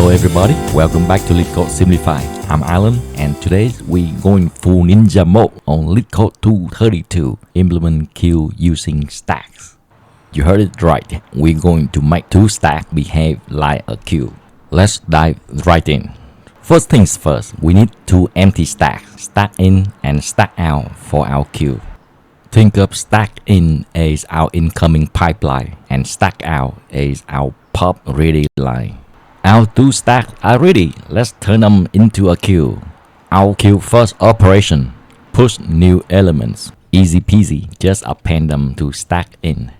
Hello everybody, welcome back to Leetcode Simplified. I'm Alan and today we're going full ninja mode on Leetcode 232, implement queue using stacks. You heard it right, we're going to make two stacks behave like a queue. Let's dive right in. First things first, we need two empty stacks, stack in and stack out for our queue. Think of stack in as our incoming pipeline and stack out as our pop ready line. Our two stacks are ready, let's turn them into a queue. Our queue first operation, push new elements. Easy peasy, just append them to stack in.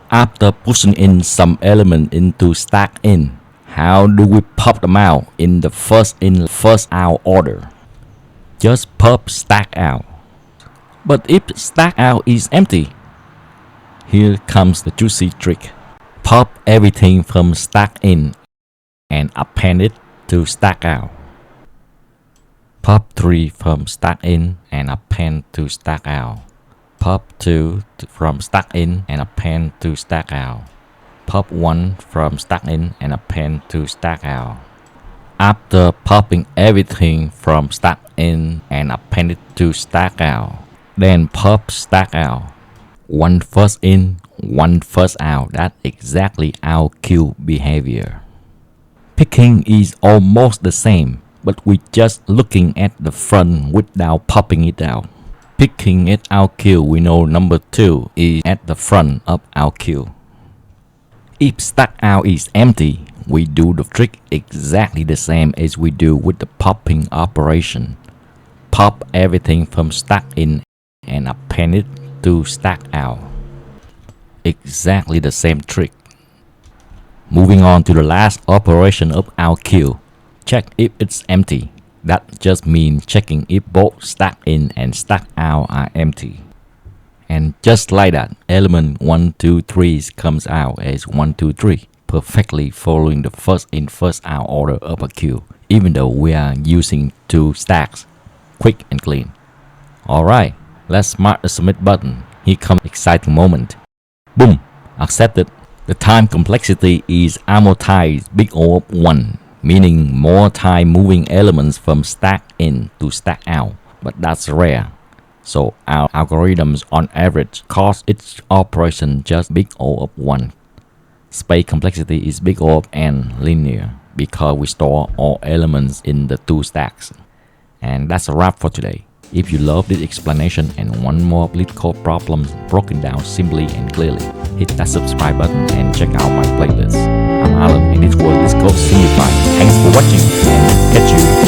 After pushing in some element into stack in, how do we pop them out in the first in first out order? Just pop stack out. But if stack out is empty, here comes the juicy trick. Pop everything from stack in and append it to stack out. Pop 3 from stack in and append to stack out. Pop 2 from stack in and append to stack out. Pop 1 from stack in and append to stack out. After popping everything from stack in and append it to stack out, then pop stack out. One first in, one first out. That's exactly our queue behavior. Picking is almost the same, but we're just looking at the front without popping it out. Picking at our queue, we know number 2 is at the front of our queue. If stack out is empty, we do the trick exactly the same as we do with the popping operation. Pop everything from stack in and append it to stack out. Exactly the same trick. Moving on to the last operation of our queue. Check if it's empty. That just means checking if both stack in and stack out are empty. And just like that, element 1, 2, 3 comes out as 1, 2, 3, perfectly following the first in first out order of a queue, even though we are using two stacks. Quick and clean. Alright, let's mark the submit button. Here comes exciting moment. Boom! Accepted. The time complexity is amortized big O of 1, meaning more time moving elements from stack in to stack out, but that's rare. So our algorithms on average cause each operation just big O of 1. Space complexity is big O of n linear because we store all elements in the two stacks. And that's a wrap for today. If you love this explanation and want more Leetcode problems broken down simply and clearly, hit that subscribe button and check out my playlist. I'm Alan and this was Leetcode Simplified. Thanks for watching and catch you